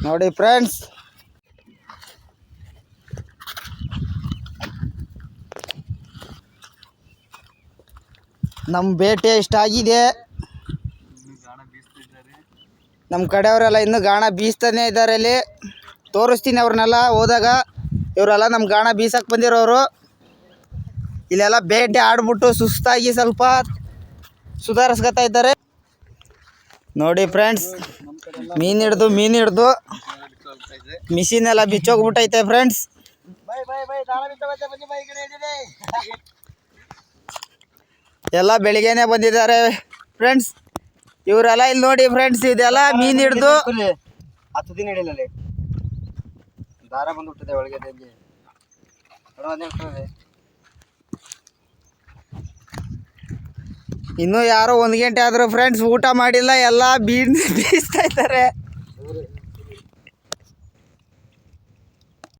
ನೋಡಿ ಫ್ರೆಂಡ್ಸ್, ನಮ್ಮ ಬೇಟೆ ಇಷ್ಟಾಗಿದೆ. ನಮ್ಮ ಕಡೆಯವರೆಲ್ಲ ಇನ್ನೂ ಗಾಣ ಬೀಸ್ತಾನೆ ಇದ್ದಾರೆ. ಇಲ್ಲಿ ತೋರಿಸ್ತೀನಿ ಅವ್ರನ್ನೆಲ್ಲ ಹೋದಾಗ. ಇವರೆಲ್ಲ ನಮ್ಮ ಗಾಣ ಬೀಸಕ್ಕೆ ಬಂದಿರೋರು. ಇಲ್ಲೆಲ್ಲ ಬೇಟೆ ಆಡ್ಬಿಟ್ಟು ಸುಸ್ತಾಗಿ ಸ್ವಲ್ಪ ಸುಧಾರಿಸ್ಕೊತಾ ಇದ್ದಾರೆ. ನೋಡಿ ಫ್ರೆಂಡ್ಸ್, ಮೀನು ಹಿಡ್ದು ಮಿಷಿನ್ ಎಲ್ಲ ಬಿಚ್ಚೋಗ್ಬಿಟ್ಟೈತೆ ಫ್ರೆಂಡ್ಸ್. ಎಲ್ಲ ಬೆಳಿಗ್ಗೆನೆ ಬಂದಿದ್ದಾರೆ ಫ್ರೆಂಡ್ಸ್. ಇವರೆಲ್ಲ ಇಲ್ಲಿ ನೋಡಿ ಫ್ರೆಂಡ್ಸ್, ಇದೆಲ್ಲ ಮೀನು ಹಿಡ್ದು 10 ದಿನ ಹಿಡಿಯಲ್ಲಿ ದಾರ ಬಂದ್ಬಿಟ್ಟಿದೆ ಒಳಗೆ. ಇನ್ನೂ ಯಾರೋ 1 ಗಂಟೆ ಆದರೂ ಫ್ರೆಂಡ್ಸ್ ಊಟ ಮಾಡಿಲ್ಲ. ಎಲ್ಲ ಬೀಸ್ತಾ ಇದ್ದಾರೆ.